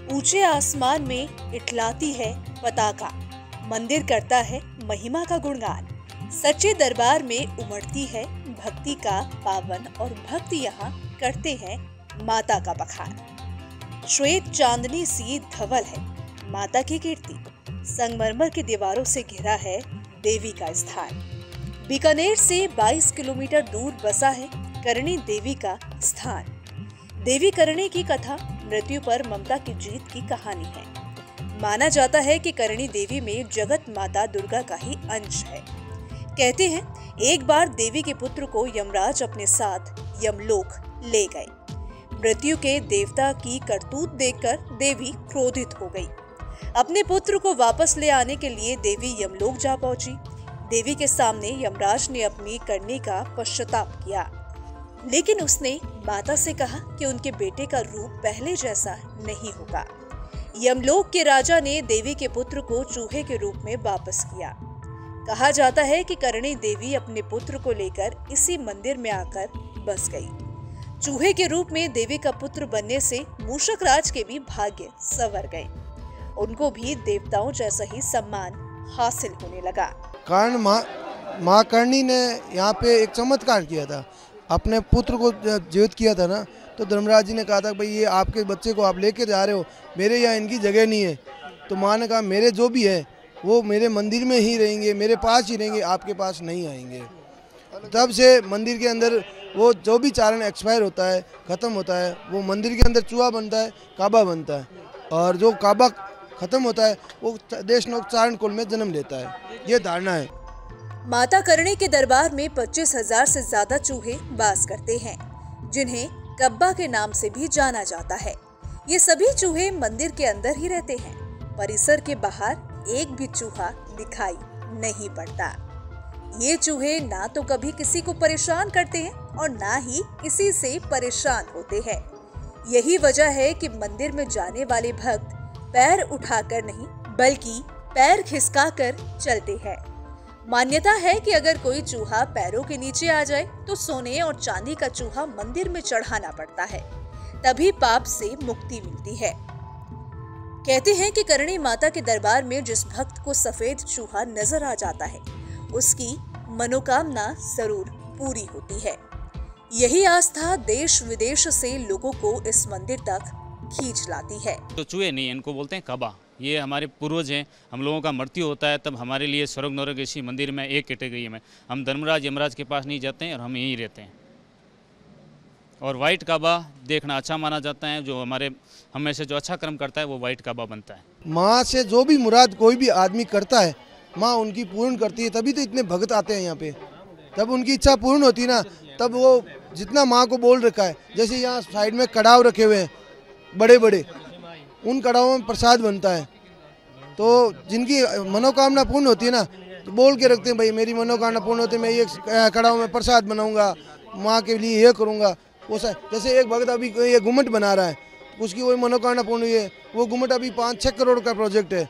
ऊंचे आसमान में इठलाती है पताका, मंदिर करता है महिमा का गुणगान। सच्चे दरबार में उमड़ती है भक्ति का पावन और भक्त यहाँ करते हैं माता का बखान। श्वेत चांदनी सी धवल है माता की कीर्ति, संगमरमर की दीवारों से घिरा है देवी का स्थान। बीकानेर से 22 किलोमीटर दूर बसा है करणी देवी का स्थान। देवी करणी की कथा मृत्यु पर ममता की जीत की कहानी है। माना जाता है कि करणी देवी में जगत माता दुर्गा का ही अंश है। कहते हैं एक बार देवी के पुत्र को यमराज अपने साथ यमलोक ले गए। मृत्यु के देवता की करतूत देखकर देवी क्रोधित हो गई। अपने पुत्र को वापस ले आने के लिए देवी यमलोक जा पहुंची। देवी के सामने यमराज ने अपनी करनी का पश्चाताप किया, लेकिन उसने माता से कहा कि उनके बेटे का रूप पहले जैसा नहीं होगा। यमलोक के राजा ने देवी के पुत्र को चूहे के रूप में वापस किया। कहा जाता है कि करणी देवी अपने पुत्र को लेकर इसी मंदिर में आकर बस गई। चूहे के रूप में देवी का पुत्र बनने से मूषक राज के भी भाग्य संवर गए। उनको भी देवताओं जैसा ही सम्मान हासिल होने लगा। कारण माँ करणी ने यहाँ पे एक चमत्कार किया था, अपने पुत्र को जीवित किया था ना, तो धर्मराज जी ने कहा था भाई ये आपके बच्चे को आप लेके जा रहे हो, मेरे यहाँ इनकी जगह नहीं है। तो माँ ने कहा मेरे जो भी है वो मेरे मंदिर में ही रहेंगे, मेरे पास ही रहेंगे, आपके पास नहीं आएंगे। तब से मंदिर के अंदर वो जो भी चारण एक्सपायर होता है, ख़त्म होता है, वो मंदिर के अंदर चूहा बनता है, काबा बनता है, और जो काबा ख़त्म होता है वो देशनोक चारण कुल में जन्म लेता है। ये धारणा है। माता करणी के दरबार में 25,000 से ज्यादा चूहे वास करते हैं, जिन्हें कब्बा के नाम से भी जाना जाता है। ये सभी चूहे मंदिर के अंदर ही रहते हैं। परिसर के बाहर एक भी चूहा दिखाई नहीं पड़ता। ये चूहे ना तो कभी किसी को परेशान करते हैं और ना ही किसी से परेशान होते हैं। यही वजह है कि मंदिर में जाने वाले भक्त पैर उठाकर नहीं बल्कि पैर खिसकाकर चलते हैं। मान्यता है कि अगर कोई चूहा पैरों के नीचे आ जाए तो सोने और चांदी का चूहा मंदिर में चढ़ाना पड़ता है, तभी पाप से मुक्ति मिलती है। कहते हैं कि करणी माता के दरबार में जिस भक्त को सफेद चूहा नजर आ जाता है उसकी मनोकामना जरूर पूरी होती है। यही आस्था देश विदेश से लोगों को इस मंदिर तक खींच लाती है। तो चूहे नहीं, इनको बोलते हैं कबा। ये हमारे पूर्वज हैं। हम लोगों का मृत्यु होता है तब हमारे लिए स्वर्ग नरक इसी मंदिर में एक कैटेगरी में, हम धर्मराज यमराज के पास नहीं जाते हैं और हम यहीं रहते हैं। और वाइट काबा देखना अच्छा माना जाता है। जो हम में से जो अच्छा कर्म करता है वो वाइट काबा बनता है। माँ से जो भी मुराद कोई भी आदमी करता है माँ उनकी पूर्ण करती है, तभी तो इतने भक्त आते हैं यहाँ पे। तब उनकी इच्छा पूर्ण होती है ना, तब वो जितना माँ को बोल रखा है, जैसे यहाँ साइड में कड़ाव रखे हुए हैं बड़े बड़े, उन कड़ावों में प्रसाद बनता है। तो जिनकी मनोकामना पूर्ण होती है ना, तो बोल के रखते हैं भाई मेरी मनोकामना पूर्ण होती है, मैं ये कड़ाव में प्रसाद बनाऊंगा, माँ के लिए ये करूंगा। वो जैसे एक भक्त अभी ये गुम्मट बना रहा है, उसकी वही मनोकामना पूर्ण हुई है। वो गुम्मट अभी 5-6 करोड़ का प्रोजेक्ट है,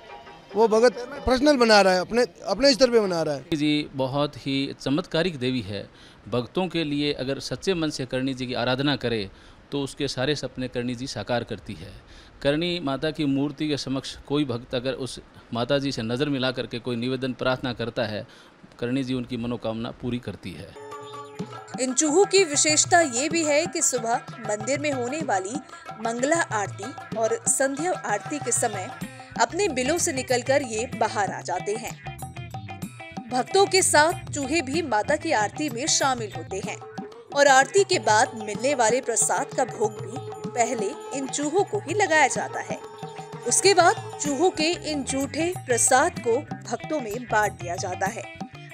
वो भगत पर्सनल बना रहा है, अपने स्तर पे बना रहा है। जी बहुत ही चमत्कारिक देवी है। भक्तों के लिए अगर सच्चे मन से करणी जी की आराधना करे तो उसके सारे सपने करणी जी साकार करती है। करणी माता की मूर्ति के समक्ष कोई भक्त अगर उस माता जी से नज़र मिला करके कोई निवेदन प्रार्थना करता है, करणी जी उनकी मनोकामना पूरी करती है। इन चूहों की विशेषता ये भी है कि सुबह मंदिर में होने वाली मंगला आरती और संध्या आरती के समय अपने बिलों से निकलकर ये बाहर आ जाते हैं। भक्तों के साथ चूहे भी माता की आरती में शामिल होते हैं और आरती के बाद मिलने वाले प्रसाद का भोग भी पहले इन चूहों को ही लगाया जाता है। उसके बाद चूहों के इन जूठे प्रसाद को भक्तों में बांट दिया जाता है।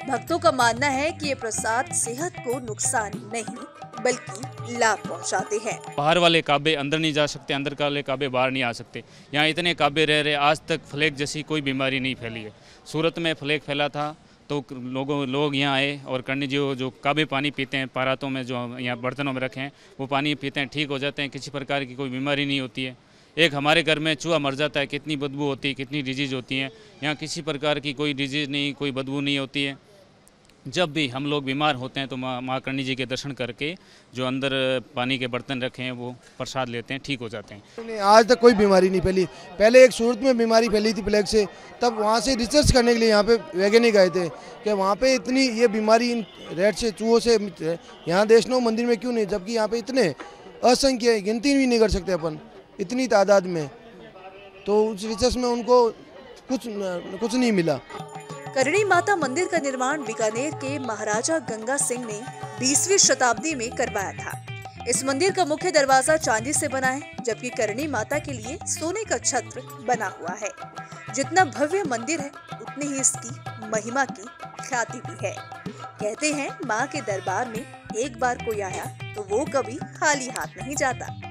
भक्तों का मानना है कि ये प्रसाद सेहत को नुकसान नहीं बल्कि लाभ पहुंचाते हैं। बाहर वाले काबे अंदर नहीं जा सकते, अंदर वाले काबे बाहर नहीं आ सकते। यहाँ इतने काबे रह रहे, आज तक फ्लेग जैसी कोई बीमारी नहीं फैली है। सूरत में फ्लेग फैला था तो लोग यहाँ आए और करणी जी जो काबे पानी पीते हैं, पारातों में जो यहाँ बर्तनों में रखे हैं वो पानी पीते हैं, ठीक हो जाते हैं, किसी प्रकार की कोई बीमारी नहीं होती है। एक हमारे घर में चूहा मर जाता है, कितनी बदबू होती है, कितनी डिजीज़ होती है। यहाँ किसी प्रकार की कोई डिजीज़ नहीं, कोई बदबू नहीं होती है। जब भी हम लोग बीमार होते हैं तो माँ करणी जी के दर्शन करके जो अंदर पानी के बर्तन रखे हैं वो प्रसाद लेते हैं, ठीक हो जाते हैं। नहीं, आज तक कोई बीमारी नहीं फैली। पहले एक सूरत में बीमारी फैली थी प्लेग से, तब वहाँ से रिसर्च करने के लिए यहाँ पे वैज्ञानिक आए थे कि वहाँ पे इतनी ये बीमारी इन रेड से चूहों से यहाँ वैष्णो मंदिर में क्यों नहीं, जबकि यहाँ पे इतने असंख्य गिनती भी नहीं कर सकते अपन इतनी तादाद में। तो उस रिसर्च में उनको कुछ नहीं मिला। करणी माता मंदिर का निर्माण बीकानेर के महाराजा गंगा सिंह ने 20वीं शताब्दी में करवाया था। इस मंदिर का मुख्य दरवाजा चांदी से बना है, जबकि करणी माता के लिए सोने का छत्र बना हुआ है। जितना भव्य मंदिर है उतनी ही इसकी महिमा की ख्याति भी है। कहते हैं माँ के दरबार में एक बार कोई आया तो वो कभी खाली हाथ नहीं जाता।